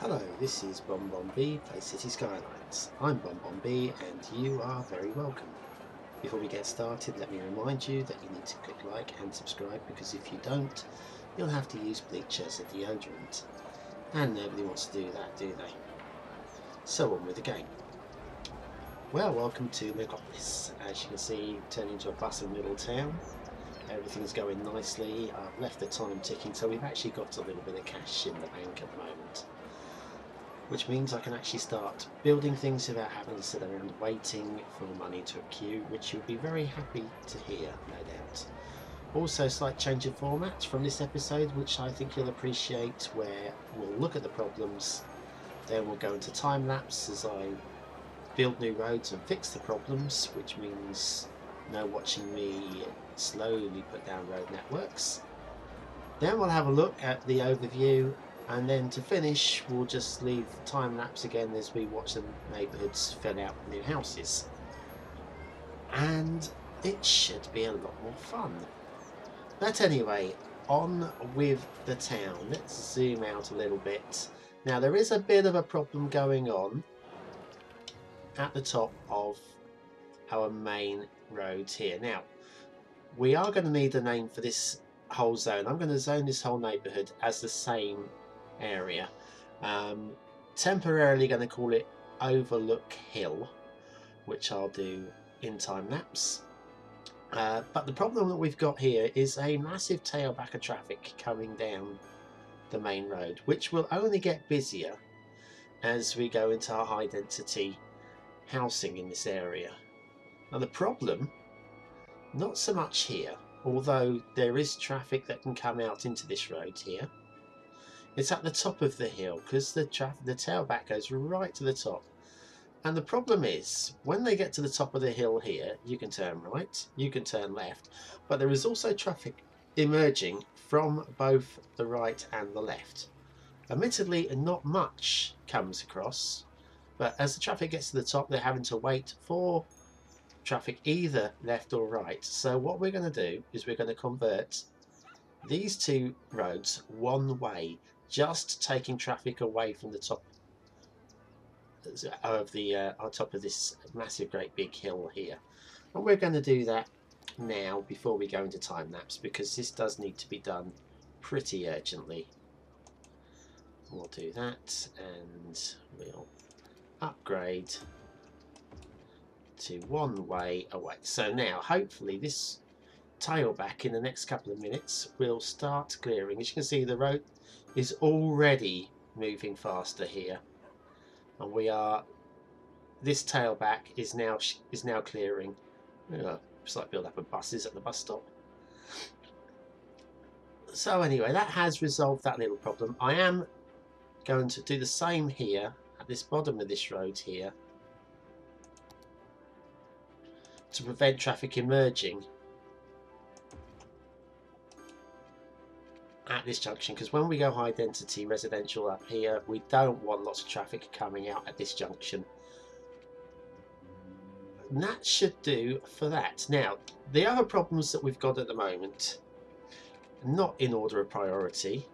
Hello, this is B, Play City Skylines. I'm B, and you are very welcome. Before we get started, let me remind you that you need to click like and subscribe, because if you don't, you'll have to use bleach as a deodorant. And nobody wants to do that, do they? So on with the game. Well, welcome to Legopolis. As you can see, turned into a bustling little town. Everything's going nicely. I've left the time ticking, so we've actually got a little bit of cash in the bank at the moment, which means I can actually start building things without having to sit around waiting for money to accrue, which you'll be very happy to hear, no doubt. Also, slight change of format from this episode, which I think you'll appreciate, where we'll look at the problems, then we'll go into time lapse as I build new roads and fix the problems, which means no watching me slowly put down road networks. Then we'll have a look at the overview, and then to finish we'll just leave time lapse again as we watch the neighbourhoods fill out new houses, and it should be a lot more fun. But anyway, on with the town. Let's zoom out a little bit. Now there is a bit of a problem going on at the top of our main roads here. Now we are going to need a name for this whole zone. I'm going to zone this whole neighbourhood as the same area. Temporarily going to call it Overlook Hill, which I'll do in time lapse. But the problem that we've got here is a massive tailback of traffic coming down the main road, which will only get busier as we go into our high density housing in this area. Now the problem, not so much here, although there is traffic that can come out into this road here. It's at the top of the hill, because the tailback goes right to the top. And the problem is, when they get to the top of the hill here, you can turn right, you can turn left, but there is also traffic emerging from both the right and the left. Admittedly, not much comes across, but as the traffic gets to the top, they're having to wait for traffic either left or right. So what we're going to do is we're going to convert these two roads one way, just taking traffic away from the top of the on top of this massive great big hill here. And we're going to do that now before we go into time lapse, because this does need to be done pretty urgently. We'll do that, and we'll upgrade to one way away. So now hopefully this tailback in the next couple of minutes will start clearing. As you can see, the road is already moving faster here, and this tailback is now clearing. Slight build up of buses at the bus stop. So anyway, that has resolved that little problem. I am going to do the same here at this bottom of this road here to prevent traffic emerging at this junction, because when we go high density residential up here, we don't want lots of traffic coming out at this junction. And that should do for that. Now the other problems that we've got at the moment, not in order of priority,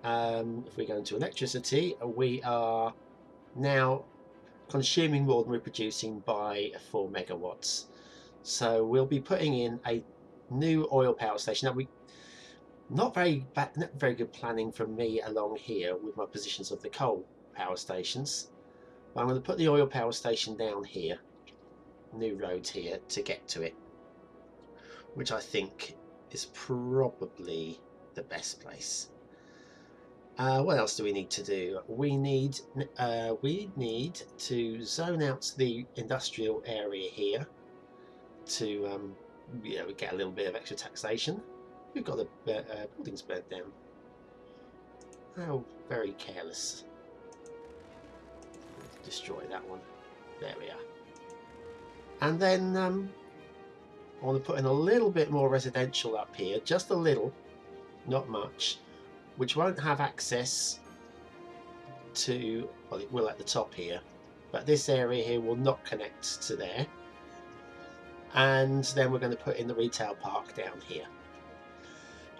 if we go into electricity, we are now consuming more than we're producing by 4 megawatts. So we'll be putting in a new oil power station. Now not very good planning from me along here with my positions of the coal power stations. But I'm going to put the oil power station down here, new roads here to get to it, which I think is probably the best place. What else do we need to do? We need to zone out the industrial area here to get a little bit of extra taxation. We've got the buildings burnt down. How very careless. Destroy that one. There we are. And then I want to put in a little bit more residential up here, just a little, not much, which won't have access to, well, it will at the top here, but this area here will not connect to there. And then we're going to put in the retail park down here.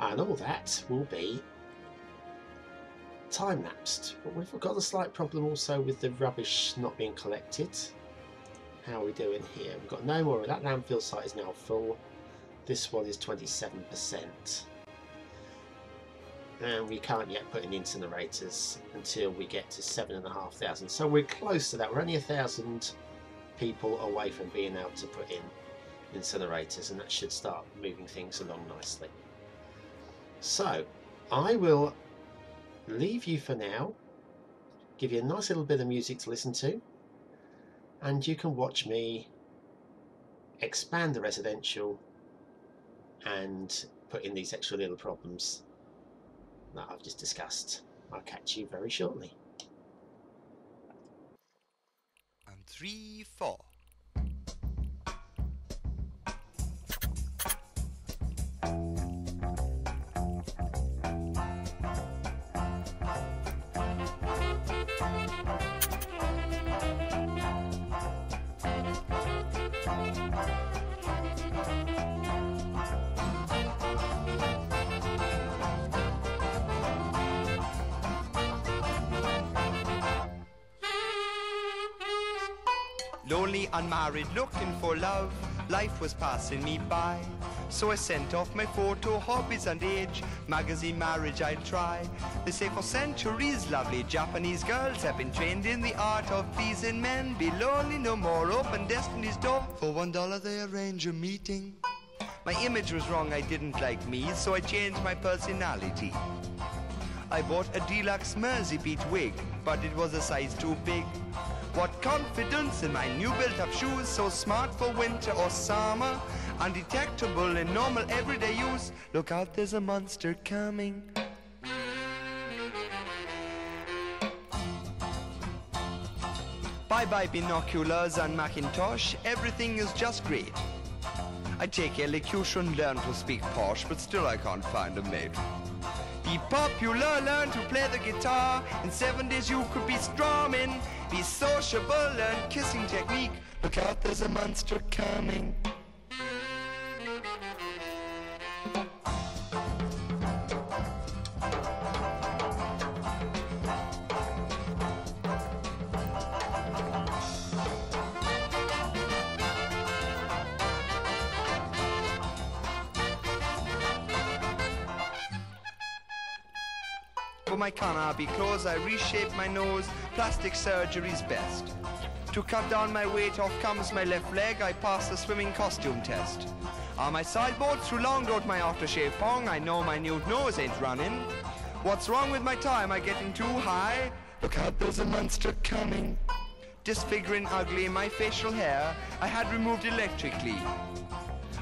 And all that will be time-lapsed, but we've got a slight problem also with the rubbish not being collected. How are we doing here? We've got no more. That landfill site is now full. This one is 27%. And we can't yet put in incinerators until we get to 7,500. So we're close to that. We're only 1,000 people away from being able to put in incinerators, and that should start moving things along nicely. So I will leave you for now, give you a nice little bit of music to listen to, and you can watch me expand the residential and put in these extra little problems that I've just discussed. I'll catch you very shortly. And 3, 4. Lonely, unmarried, looking for love, life was passing me by. So I sent off my photo, hobbies and age, magazine marriage I'll try. They say for centuries lovely Japanese girls have been trained in the art of pleasing men. Be lonely no more, open destiny's door. For $1 they arrange a meeting. My image was wrong, I didn't like me, so I changed my personality. I bought a deluxe Mersey beat wig, but it was a size too big. What confidence in my new built-up shoes, so smart for winter or summer, undetectable in normal everyday use. Look out, there's a monster coming. Bye-bye binoculars and Macintosh, everything is just great. I take elocution, learn to speak posh, but still I can't find a mate. Be popular, learn to play the guitar. In 7 days you could be strumming. Be sociable, learn kissing technique. Look out, there's a monster coming. For my canopy clothes, I reshape my nose. Plastic surgery's best. To cut down my weight, off comes my left leg. I pass the swimming costume test. On my sideboard, through long road, my aftershave pong. I know my nude nose ain't running. What's wrong with my tie? Am I getting too high? Look out, there's a monster coming. Disfiguring ugly my facial hair, I had removed electrically.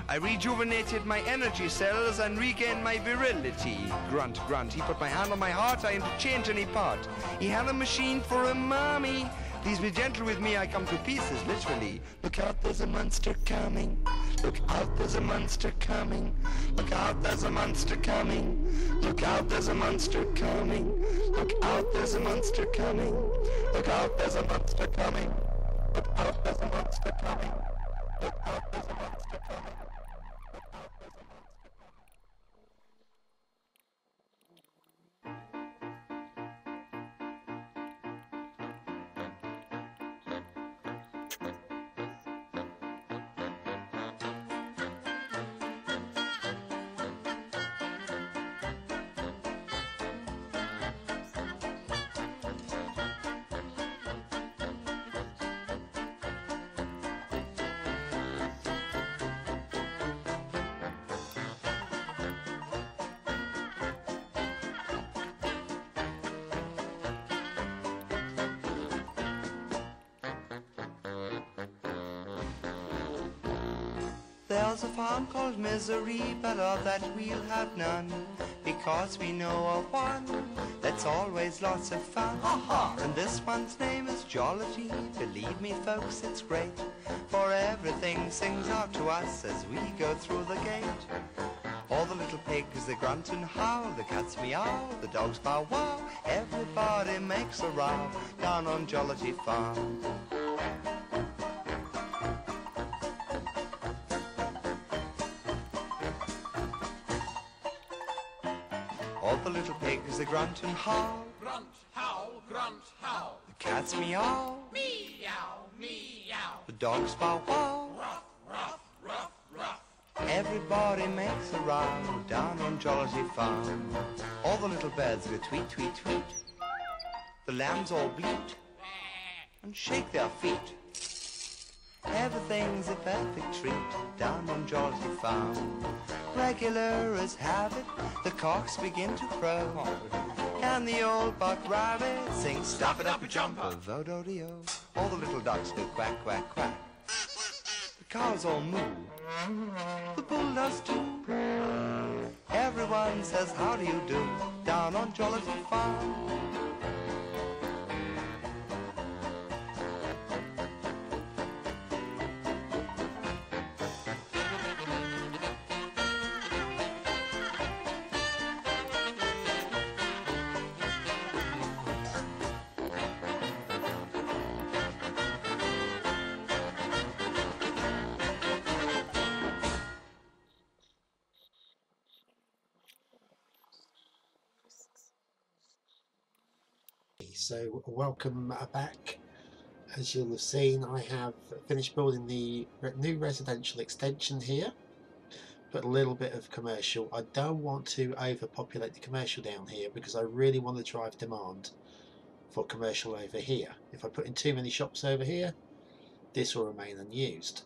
I rejuvenated my energy cells and regained my virility. Grunt, grunt, he put my hand on my heart, I interchange any part. He had a machine for a mommy. Please be gentle with me, I come to pieces, literally. Look out, there's a monster coming. Look out, there's a monster coming. Look out, there's a monster coming. Look out, there's a monster coming. Look out, there's a monster coming. Look out, there's a monster coming. Look out, there's a monster coming. Look out, there's a monster coming. There's a farm called Misery, but of that we'll have none, because we know of one that's always lots of fun. And this one's name is Jollity. Believe me, folks, it's great, for everything sings out to us as we go through the gate. All the little pigs, they grunt and howl, the cats meow, the dogs bow wow, everybody makes a row down on Jollity Farm. All the little pigs, they grunt and howl, grunt, howl, grunt, howl. The cats meow, Meow, meow. the dogs bow wow. Ruff, ruff, ruff, ruff. Everybody makes a row down on Jollity Farm. All the little birds go tweet, tweet, tweet. The lambs all bleat and shake their feet. Everything's a perfect treat down on Jollity Farm. Regular as habit, the cocks begin to crow. And the old buck rabbit sings, "Stop it up a jumper, vo-do-de-o." All the little ducks go quack, quack, quack. The cows all moo, the bull does too. Everyone says, "How do you do?" down on Jollity Farm. So welcome back. As you'll have seen, I have finished building the new residential extension here, but a little bit of commercial. I don't want to overpopulate the commercial down here because I really want to drive demand for commercial over here. If I put in too many shops over here, this will remain unused.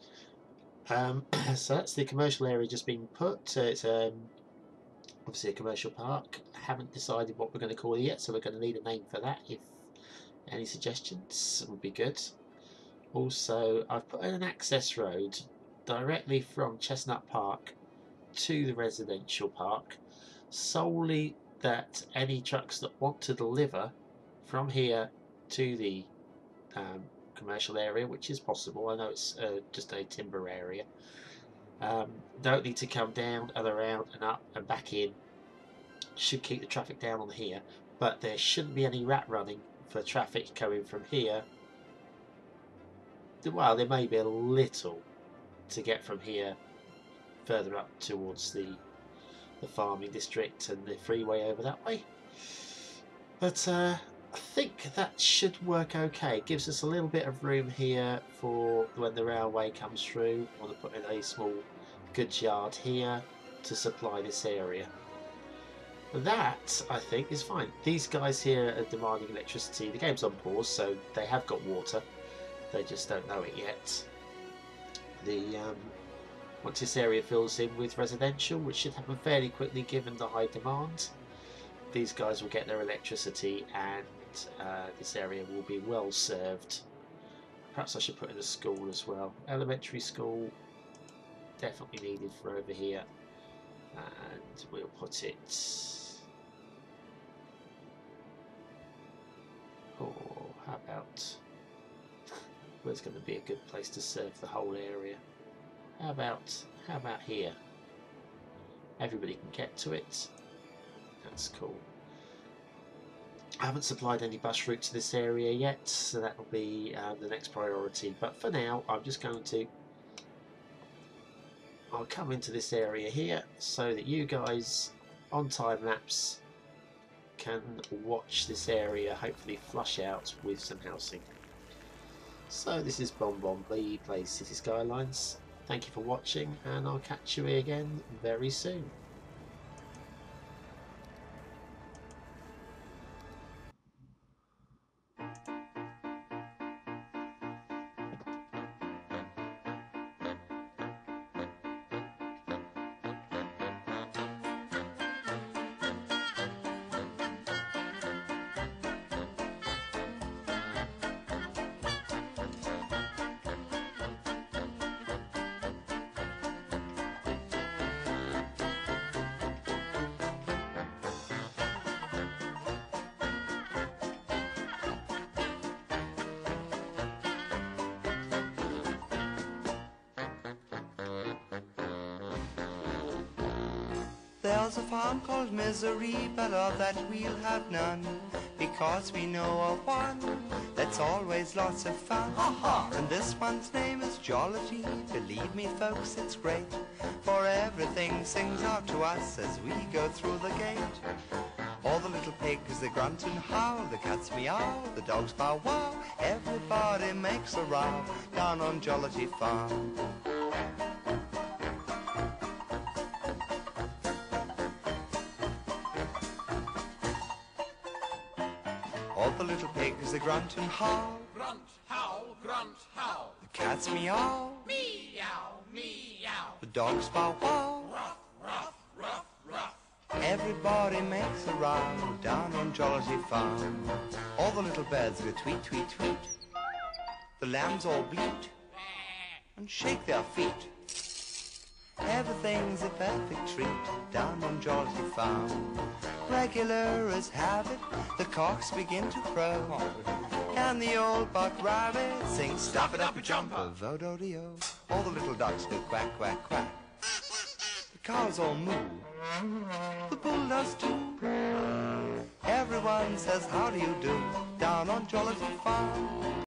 So that's the commercial area just being put. It's obviously a commercial park. I haven't decided what we're going to call it yet, so we're going to need a name for that. If any suggestions would be good. Also, I've put in an access road directly from Chestnut Park to the residential park, solely that any trucks that want to deliver from here to the commercial area, which is possible, I know it's just a timber area, don't need to come down and around and up and back in. Should keep the traffic down on here, but there shouldn't be any rat running for traffic coming from here. Well, there may be a little to get from here further up towards the farming district and the freeway over that way, but I think that should work okay. It gives us a little bit of room here for when the railway comes through. I want to put in a small goods yard here to supply this area. That, I think, is fine. These guys here are demanding electricity. The game's on pause, so they have got water. They just don't know it yet. Once this area fills in with residential, which should happen fairly quickly given the high demand, these guys will get their electricity and this area will be well served. Perhaps I should put in a school as well. Elementary school, definitely needed for over here. And we'll put it... Oh, how about... Where's going to be a good place to serve the whole area? How about here? Everybody can get to it. That's cool. I haven't supplied any bus route to this area yet, so that will be the next priority. But for now, I'm just going to... I'll come into this area here so that you guys on time lapse can watch this area hopefully flush out with some housing. So this is Bomb-Bomb-Bee plays City Skylines. Thank you for watching, and I'll catch you again very soon. was a farm called Misery, but of that we'll have none, because we know of one that's always lots of fun. And this one's name is Jollity. Believe me, folks, it's great, for everything sings out to us as we go through the gate. All the little pigs, they grunt and howl, the cats meow, the dogs bow wow, everybody makes a row down on Jollity Farm. All the little pigs, they grunt and howl, Grunt, howl, grunt, howl. the cats meow, Meow, meow. the dogs bow wow, Ruff, ruff, ruff, ruff. everybody makes a row down on Jollity Farm. All the little birds go tweet, tweet, tweet, the lambs all bleat and shake their feet. Everything's a perfect treat down on Jollity Farm. Regular as habit, the cocks begin to crow, and the old buck rabbit sings "Stop it up a jumper, vo-do-de-o." All the little ducks go quack, quack, quack. The cows all moo, the bull does too. Everyone says how do you do down on Jollity Farm.